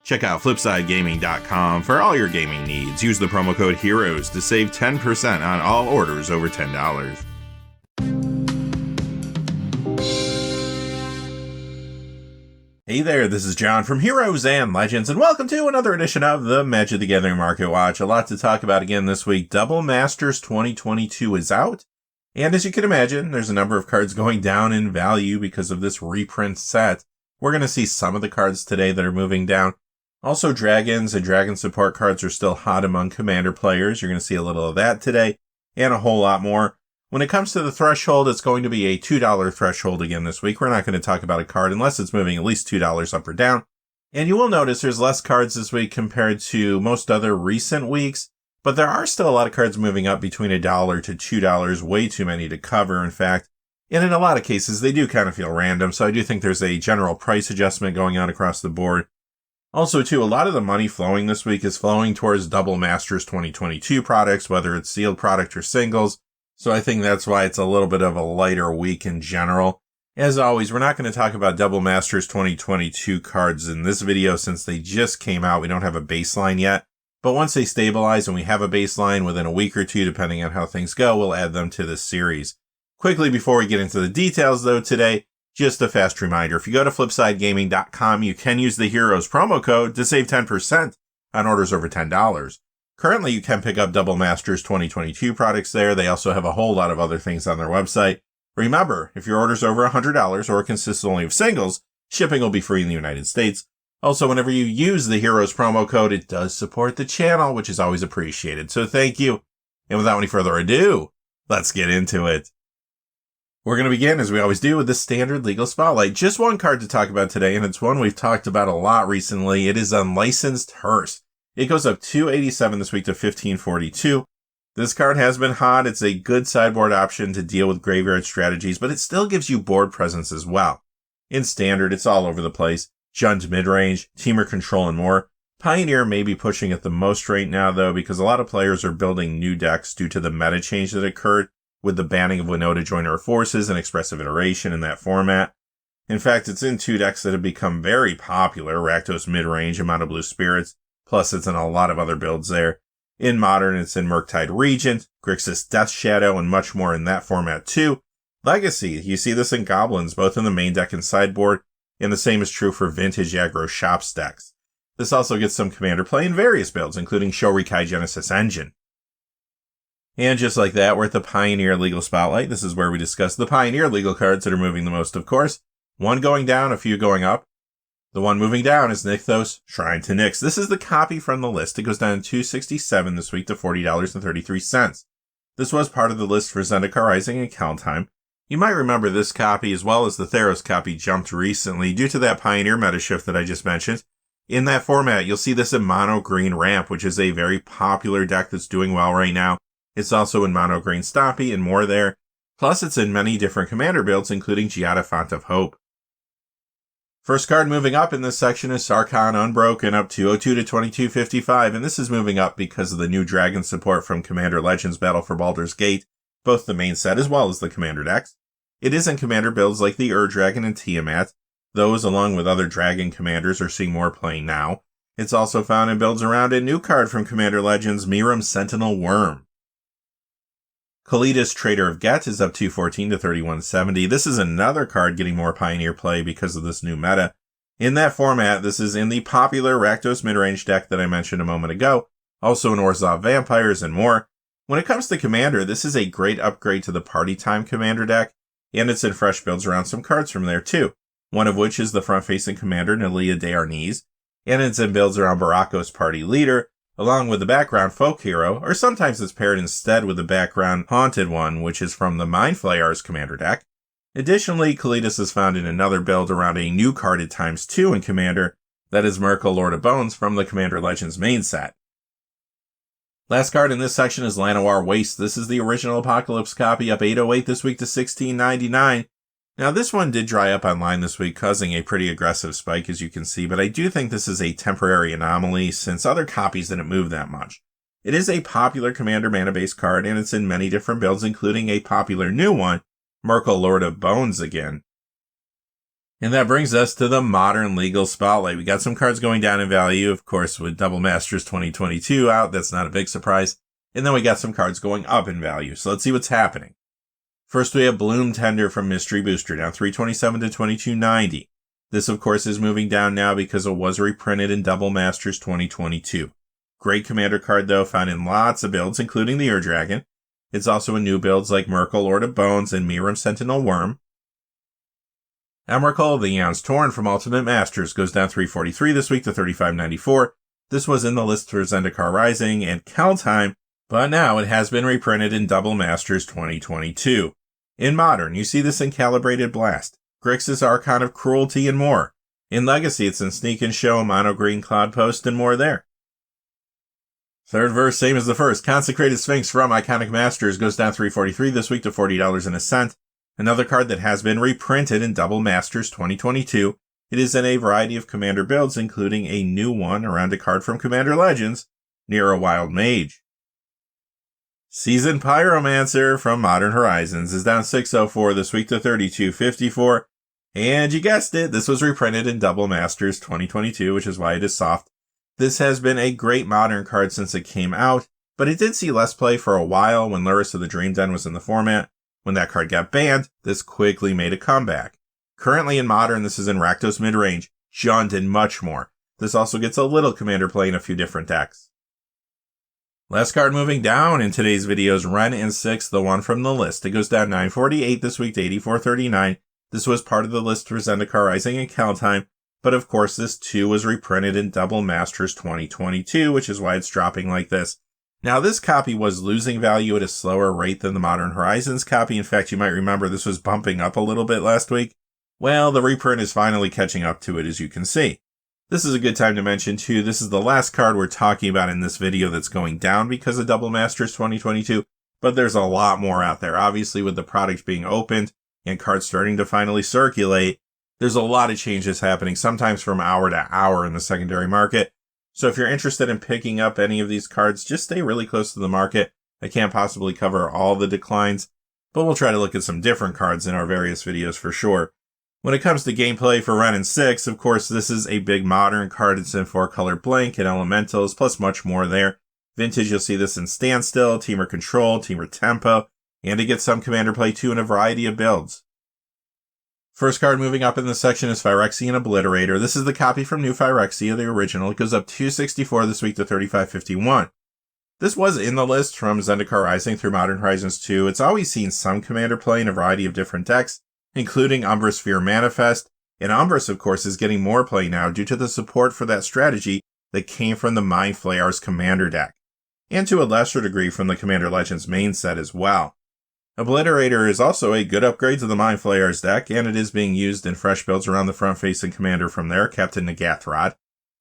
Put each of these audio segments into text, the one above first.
Check out FlipsideGaming.com for all your gaming needs. Use the promo code HEROES to save 10% on all orders over $10. Hey there, this is John from Heroes and Legends, and welcome to another edition of the Magic the Gathering Market Watch. A lot to talk about again this week. Double Masters 2022 is out, and as you can imagine, there's a number of cards going down in value because of this reprint set. We're going to see some of the cards today that are moving down. Also, dragons and dragon support cards are still hot among Commander players. You're going to see a little of that today, and a whole lot more. When it comes to the threshold, it's going to be a $2 threshold again this week. We're not going to talk about a card unless it's moving at least $2 up or down. And you will notice there's less cards this week compared to most other recent weeks, but there are still a lot of cards moving up between $1 to $2, way too many to cover, in fact. And in a lot of cases, they do kind of feel random, so I do think there's a general price adjustment going on across the board. Also, too, a lot of the money flowing this week is flowing towards Double Masters 2022 products, whether it's sealed product or singles. So I think that's why it's a little bit of a lighter week in general. As always, we're not going to talk about Double Masters 2022 cards in this video since they just came out. We don't have a baseline yet. But once they stabilize and we have a baseline within a week or two, depending on how things go, we'll add them to this series. Quickly, before we get into the details, though, today, just a fast reminder. If you go to FlipsideGaming.com, you can use the Heroes promo code to save 10% on orders over $10. Currently, you can pick up Double Masters 2022 products there. They also have a whole lot of other things on their website. Remember, if your order's over $100 or consists only of singles, shipping will be free in the United States. Also, whenever you use the Heroes promo code, it does support the channel, which is always appreciated. So thank you. And without any further ado, let's get into it. We're going to begin, as we always do, with the standard legal spotlight. Just one card to talk about today, and it's one we've talked about a lot recently. It is Unlicensed Hearse. It goes up $287 this week to $1542. This card has been hot. It's a good sideboard option to deal with graveyard strategies, but it still gives you board presence as well. In standard, it's all over the place. Jund midrange, teamer control, and more. Pioneer may be pushing it the most right now, though, because a lot of players are building new decks due to the meta change that occurred with the banning of Winota Joiner Forces and Expressive Iteration in that format. In fact, it's in two decks that have become very popular, Rakdos Midrange and Mono Blue Spirits, plus it's in a lot of other builds there. In Modern, it's in Murktide Regent, Grixis Death Shadow, and much more in that format too. Legacy, you see this in Goblins, both in the main deck and sideboard, and the same is true for Vintage Aggro Shops decks. This also gets some Commander play in various builds, including Shorikai Genesis Engine. And just like that, we're at the Pioneer Legal Spotlight. This is where we discuss the Pioneer legal cards that are moving the most, of course. One going down, a few going up. The one moving down is Nykthos, Shrine to Nyx. This is the copy from the list. It goes down $267 this week to $40.33. This was part of the list for Zendikar Rising and Kaldheim. You might remember this copy, as well as the Theros copy, jumped recently due to that Pioneer meta shift that I just mentioned. In that format, you'll see this in Mono Green Ramp, which is a very popular deck that's doing well right now. It's also in Mono Green Stompy and more there. Plus, it's in many different Commander builds, including Giada Font of Hope. First card moving up in this section is Sarkhan Unbroken, up 202 to 2255, and this is moving up because of the new Dragon support from Commander Legends Battle for Baldur's Gate, both the main set as well as the Commander decks. It is in Commander builds like the Ur-Dragon and Tiamat. Those, along with other Dragon Commanders, are seeing more play now. It's also found in builds around a new card from Commander Legends, Miram Sentinel Worm. Kalidas Trader of Get is up 214 to 3170. This is another card getting more Pioneer play because of this new meta. In that format, this is in the popular Rakdos midrange deck that I mentioned a moment ago, also in Orzhov Vampires and more. When it comes to Commander, this is a great upgrade to the Party Time Commander deck, and it's in fresh builds around some cards from there too, one of which is the front-facing Commander Nelia de Arnis, and it's in builds around Barakos Party Leader, along with the background Folk Hero, or sometimes it's paired instead with the background Haunted one, which is from the Mind Flayers Commander deck. Additionally, Kalidas is found in another build around a new carded ×2 in Commander, that is Merkle Lord of Bones from the Commander Legends main set. Last card in this section is Llanowar Waste. This is the original Apocalypse copy, up 808 this week to $16.99. Now, this one did dry up online this week, causing a pretty aggressive spike, as you can see, but I do think this is a temporary anomaly since other copies didn't move that much. It is a popular Commander mana-based card, and it's in many different builds, including a popular new one, Merkle Lord of Bones again. And that brings us to the Modern Legal Spotlight. We got some cards going down in value, of course, with Double Masters 2022 out. That's not a big surprise. And then we got some cards going up in value. So let's see what's happening. First, we have Bloom Tender from Mystery Booster, down 327 to 2290. This, of course, is moving down now because it was reprinted in Double Masters 2022. Great commander card, though, found in lots of builds, including the Ur Dragon. It's also in new builds like Merkle, Lord of Bones, and Miram Sentinel Worm. Emrakul, the Eon's Torn from Ultimate Masters, goes down 343 this week to 3594. This was in the list for Zendikar Rising and Kjell, but now it has been reprinted in Double Masters 2022. In Modern, you see this in Calibrated Blast, Grixis Archon of Cruelty, and more. In Legacy, it's in Sneak and Show, Mono Green Cloud Post, and more there. Third verse, same as the first. Consecrated Sphinx from Iconic Masters goes down 343 this week to $40.01. Another card that has been reprinted in Double Masters 2022. It is in a variety of Commander builds, including a new one around a card from Commander Legends, near a Wild Mage. Seasoned Pyromancer from Modern Horizons is down 604 this week to 3254. And you guessed it, this was reprinted in Double Masters 2022, which is why it is soft. This has been a great Modern card since it came out, but it did see less play for a while when Luris of the Dream Den was in the format. When that card got banned, this quickly made a comeback. Currently in Modern, this is in Rakdos Midrange, Jund, and much more. This also gets a little Commander play in a few different decks. Last card moving down in today's video is Ren and 6, the one from the list. It goes down 948 this week to 8439. This was part of the list for Zendikar Rising and Kjell, but of course this too was reprinted in Double Masters 2022, which is why it's dropping like this. Now, this copy was losing value at a slower rate than the Modern Horizons copy. In fact, you might remember this was bumping up a little bit last week. Well, the reprint is finally catching up to it, as you can see. This is a good time to mention, too, this is the last card we're talking about in this video that's going down because of Double Masters 2022, but there's a lot more out there. Obviously, with the product being opened and cards starting to finally circulate, there's a lot of changes happening, sometimes from hour to hour in the secondary market. So if you're interested in picking up any of these cards, just stay really close to the market. I can't possibly cover all the declines, but we'll try to look at some different cards in our various videos for sure. When it comes to gameplay for Ren and 6, of course, this is a big Modern card. It's in 4-color Blank and Elementals, plus much more there. Vintage, you'll see this in Standstill, Teamer Control, Teamer Tempo, and it gets some Commander play too in a variety of builds. First card moving up in this section is Phyrexian Obliterator. This is the copy from New Phyrexia, the original. It goes up 264 this week to 3551. This was in the list from Zendikar Rising through Modern Horizons 2. It's always seen some Commander play in a variety of different decks, including Umbra Sphere Manifest. And Umbris, of course, is getting more play now due to the support for that strategy that came from the Mind Flayer's Commander deck, and to a lesser degree from the Commander Legends main set as well. Obliterator is also a good upgrade to the Mind Flayer's deck, and it is being used in fresh builds around the front-facing commander from there, Captain Nagathrod.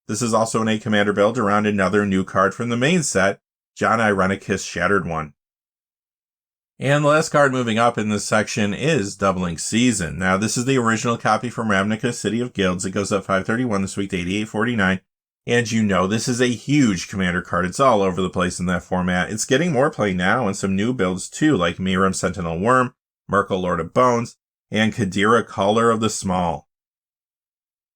This is also in a commander build around another new card from the main set, John Irenicus Shattered One. And the last card moving up in this section is Doubling Season. Now, this is the original copy from Ravnica City of Guilds. It goes up 531 this week to 8849. And you know, this is a huge commander card. It's all over the place in that format. It's getting more play now and some new builds too, like Miram Sentinel Worm, Merkle Lord of Bones, and Kadira Caller of the Small.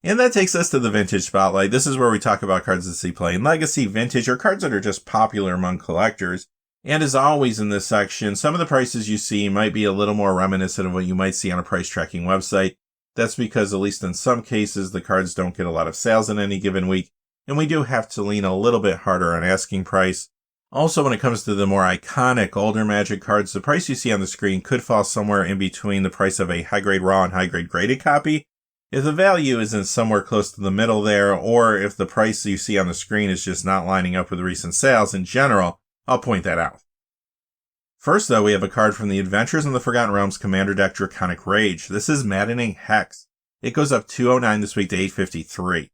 And that takes us to the Vintage Spotlight. This is where we talk about cards that see play in Legacy, Vintage, or cards that are just popular among collectors. And as always in this section, some of the prices you see might be a little more reminiscent of what you might see on a price tracking website. That's because, at least in some cases, the cards don't get a lot of sales in any given week, and we do have to lean a little bit harder on asking price. Also, when it comes to the more iconic older Magic cards, the price you see on the screen could fall somewhere in between the price of a high-grade raw and high-grade graded copy. If the value isn't somewhere close to the middle there, or if the price you see on the screen is just not lining up with recent sales in general, I'll point that out. First, though, we have a card from the Adventures in the Forgotten Realms Commander deck, Draconic Rage. This is Maddening Hex. It goes up 209 this week to 853.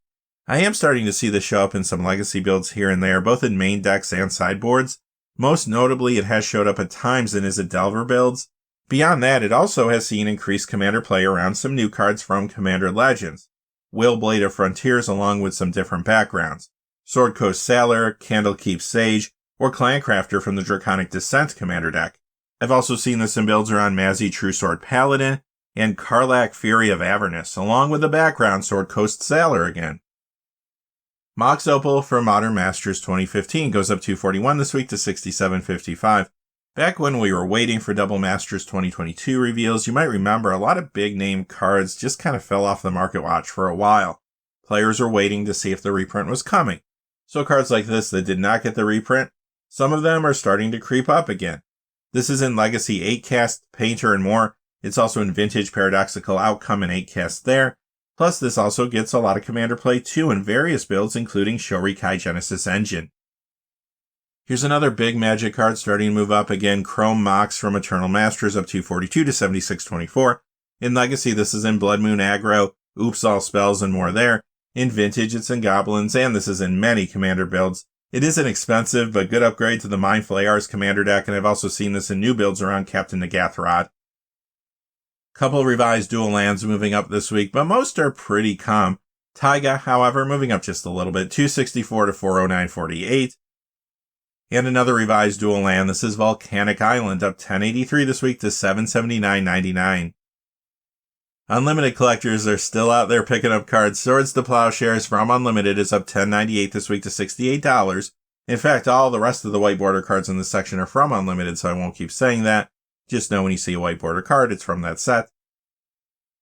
I am starting to see this show up in some Legacy builds here and there, both in main decks and sideboards. Most notably, it has showed up at times in Izzet Delver builds. Beyond that, it also has seen increased Commander play around some new cards from Commander Legends. Willblade of Frontiers along with some different backgrounds. Sword Coast Sailor, Candlekeep Sage, or Clancrafter from the Draconic Descent Commander deck. I've also seen this in builds around Mazzy True Sword Paladin, and Karlach Fury of Avernus, along with the background Sword Coast Sailor again. Mox Opal from Modern Masters 2015 goes up 241 this week to 67.55. Back when we were waiting for Double Masters 2022 reveals, you might remember a lot of big name cards just kind of fell off the market watch for a while. Players were waiting to see if the reprint was coming. So cards like this that did not get the reprint, some of them are starting to creep up again. This is in Legacy 8-cast, Painter, and more. It's also in Vintage Paradoxical Outcome and 8-cast there. Plus, this also gets a lot of Commander play too in various builds, including Shorikai Genesis Engine. Here's another big Magic card starting to move up again, Chrome Mox from Eternal Masters up 242 to 76.24. In Legacy, this is in Blood Moon Aggro, Oops All Spells, and more there. In Vintage, it's in Goblins, and this is in many Commander builds. It is an expensive but good upgrade to the Mindful AR's Commander deck, and I've also seen this in new builds around Captain Nagathrod. Couple revised dual lands moving up this week, but most are pretty calm. Taiga, however, moving up just a little bit, 264 to 409.48. And another revised dual land, this is Volcanic Island, up 1083 this week to 779.99. Unlimited collectors are still out there picking up cards. Swords to Plowshares from Unlimited is up $10.98 this week to $68. In fact, all the rest of the white border cards in this section are from Unlimited, so I won't keep saying that. Just know when you see a white border card, it's from that set.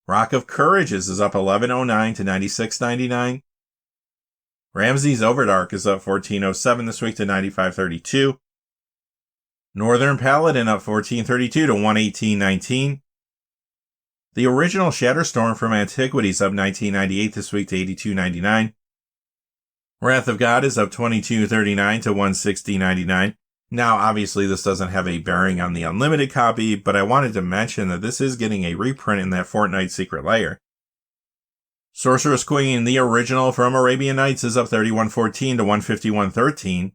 Rock of Courages is up $11.09 to $96.99. Ramses Overdark is up $14.07 this week to $95.32. Northern Paladin up $14.32 to $118.19. The original Shatterstorm from Antiquities up $19.98 this week to $82.99. Wrath of God is up $22.39 to $160.99. Now, obviously, this doesn't have a bearing on the Unlimited copy, but I wanted to mention that this is getting a reprint in that Fortnite Secret Lair. Sorceress Queen, the original from Arabian Nights, is up $31.14 to $151.13.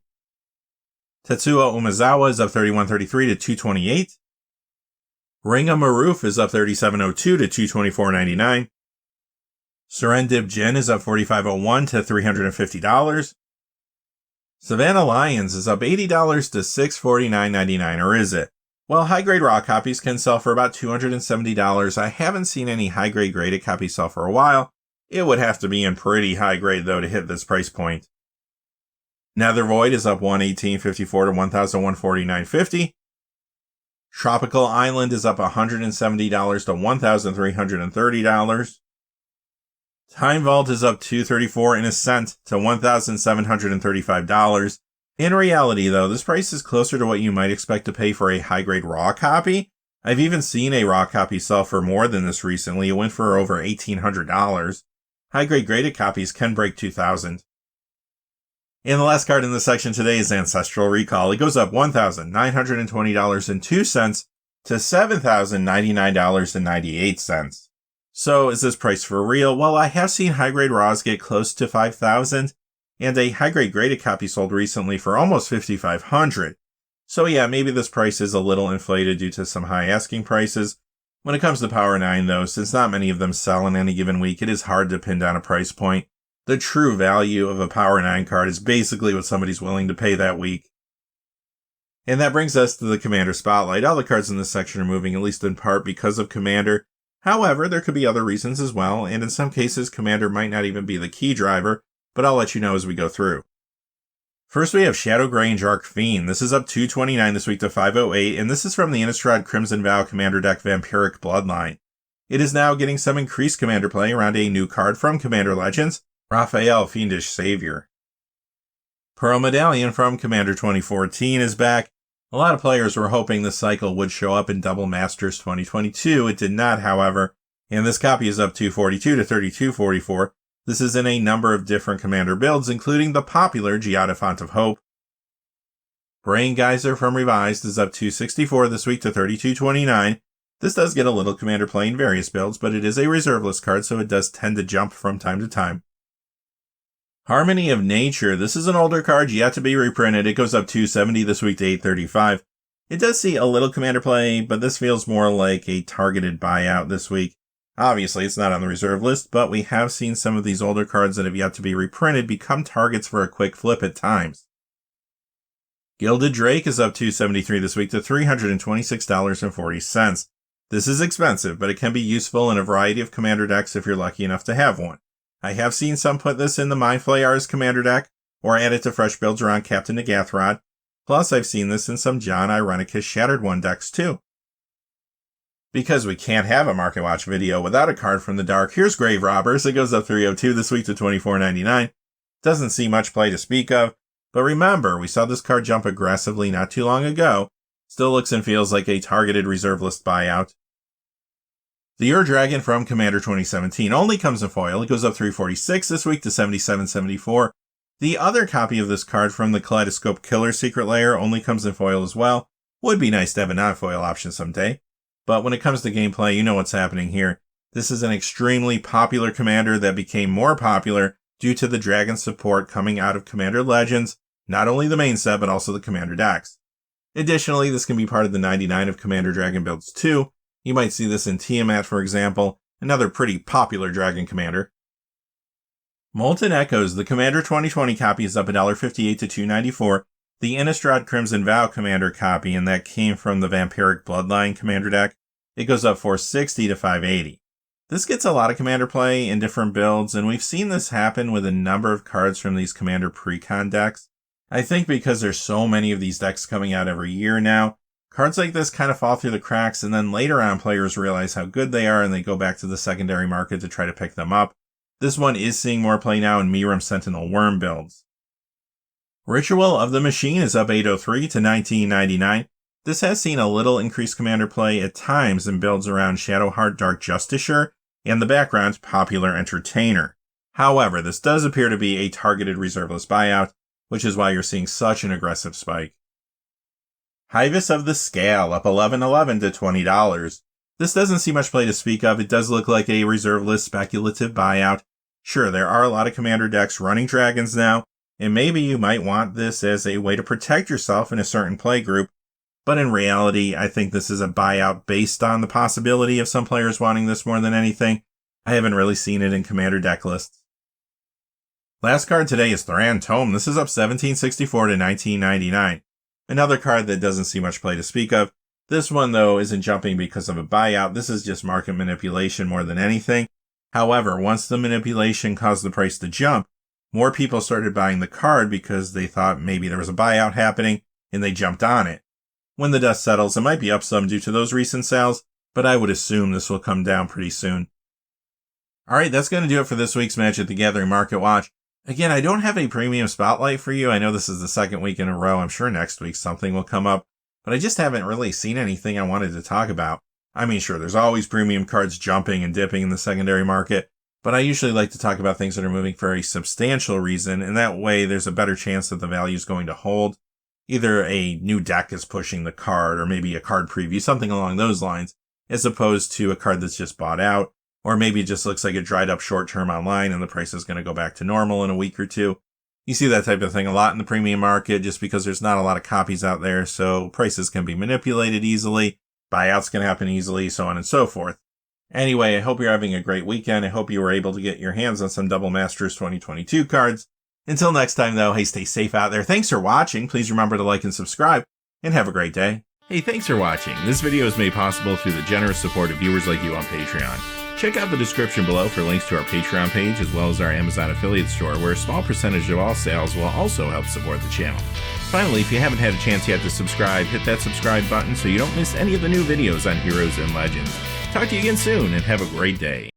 Tetsuo Umezawa is up $31.33 to $228. Ring of Maruf is up $37.02 to $224.99. Serendib Jin is up $45.01 to $350. Savannah Lions is up $80 to $649.99, or is it? Well, high-grade raw copies can sell for about $270. I haven't seen any high-grade graded copies sell for a while. It would have to be in pretty high grade, though, to hit this price point. Nether Void is up $118.54 to $1,149.50. Tropical Island is up $170 to $1,330. Time Vault is up $234 and a cent to $1,735. In reality, though, this price is closer to what you might expect to pay for a high-grade raw copy. I've even seen a raw copy sell for more than this recently. It went for over $1,800. High-grade graded copies can break $2,000. And the last card in this section today is Ancestral Recall. It goes up $1,920.02 to $7,099.98. So is this price for real? Well, I have seen high-grade raws get close to $5,000, and a high-grade graded copy sold recently for almost $5,500. So yeah, maybe this price is a little inflated due to some high asking prices. When it comes to Power 9 though, since not many of them sell in any given week, it is hard to pin down a price point. The true value of a Power 9 card is basically what somebody's willing to pay that week. And that brings us to the Commander Spotlight. All the cards in this section are moving, at least in part because of Commander. However, there could be other reasons as well, and in some cases, Commander might not even be the key driver, but I'll let you know as we go through. First, we have Shadowgrange Arcfiend. This is up $229 this week to $508, and this is from the Innistrad Crimson Vow Commander deck Vampiric Bloodline. It is now getting some increased Commander play around a new card from Commander Legends, Raphael Fiendish Savior. Pearl Medallion from Commander 2014 is back. A lot of players were hoping this cycle would show up in Double Masters 2022. It did not, however, and this copy is up $242 to $32.44. This is in a number of different Commander builds, including the popular Giada Font of Hope. Brain Geyser from Revised is up $264 this week to $32.29. This does get a little Commander play in various builds, but it is a reserve list card, so it does tend to jump from time to time. Harmony of Nature. This is an older card yet to be reprinted. It goes up $270 this week to $835. It does see a little Commander play, but this feels more like a targeted buyout this week. Obviously, it's not on the reserve list, but we have seen some of these older cards that have yet to be reprinted become targets for a quick flip at times. Gilded Drake is up $273 this week to $326.40. This is expensive, but it can be useful in a variety of commander decks if you're lucky enough to have one. I have seen some put this in the Mindful AR's commander deck, or add it to fresh builds around Captain Nagathrod. Plus, I've seen this in some John Ironicus Shattered One decks too. Because we can't have a Market Watch video without a card from the dark, here's Grave Robbers. It goes up 302 this week to $24.99. Doesn't see much play to speak of, but remember, we saw this card jump aggressively not too long ago. Still looks and feels like a targeted reserve list buyout. The Ur-Dragon from Commander 2017 only comes in foil. It goes up 346 this week to $77.74. The other copy of this card from the Kaleidoscope Killer Secret Lair only comes in foil as well. Would be nice to have a non-foil option someday. But when it comes to gameplay, you know what's happening here. This is an extremely popular commander that became more popular due to the dragon support coming out of Commander Legends, not only the main set, but also the Commander decks. Additionally, this can be part of the 99 of Commander Dragon builds too. You might see this in Tiamat, for example, another pretty popular dragon commander. Molten Echoes, the Commander 2020 copy, is up $1.58 to $2.94. The Innistrad Crimson Vow commander copy, and that came from the Vampiric Bloodline commander deck, it goes up $4.60 to $5.80. This gets a lot of commander play in different builds, and we've seen this happen with a number of cards from these commander pre-con decks. I think because there's so many of these decks coming out every year now, cards like this kind of fall through the cracks, and then later on players realize how good they are and they go back to the secondary market to try to pick them up. This one is seeing more play now in Miram Sentinel Worm builds. Ritual of the Machine is up $8.03 to $19.99. This has seen a little increased commander play at times in builds around Shadowheart Dark Justiciar and the background Popular Entertainer. However, this does appear to be a targeted reserve list buyout, which is why you're seeing such an aggressive spike. Hivus of the Scale up $11.11 to $20. This doesn't see much play to speak of. It does look like a reserve list speculative buyout. Sure, there are a lot of commander decks running dragons now, and maybe you might want this as a way to protect yourself in a certain play group, but in reality, I think this is a buyout based on the possibility of some players wanting this more than anything. I haven't really seen it in commander deck lists. Last card today is Thran Tome. This is up $17.64 to $19.99. Another card that doesn't see much play to speak of. This one, though, isn't jumping because of a buyout. This is just market manipulation more than anything. However, once the manipulation caused the price to jump, more people started buying the card because they thought maybe there was a buyout happening and they jumped on it. When the dust settles, it might be up some due to those recent sales, but I would assume this will come down pretty soon. Alright, that's going to do it for this week's Magic the Gathering Market Watch. Again, I don't have a premium spotlight for you. I know this is the second week in a row. I'm sure next week something will come up, but I just haven't really seen anything I wanted to talk about. I mean, sure, there's always premium cards jumping and dipping in the secondary market, but I usually like to talk about things that are moving for a substantial reason, and that way there's a better chance that the value is going to hold. Either a new deck is pushing the card, or maybe a card preview, something along those lines, as opposed to a card that's just bought out, or maybe it just looks like it dried up short term online and the price is going to go back to normal in a week or two. You see that type of thing a lot in the premium market just because there's not a lot of copies out there, so prices can be manipulated easily, buyouts can happen easily, so on and so forth. Anyway, I hope you're having a great weekend. I hope you were able to get your hands on some Double Masters 2022 cards. Until next time, though, hey, stay safe out there. Thanks for watching. Please remember to like and subscribe, and have a great day. Hey, thanks for watching. This video is made possible through the generous support of viewers like you on Patreon. Check out the description below for links to our Patreon page, as well as our Amazon affiliate store, where a small percentage of all sales will also help support the channel. Finally, if you haven't had a chance yet to subscribe, hit that subscribe button so you don't miss any of the new videos on Heroes and Legends. Talk to you again soon, and have a great day.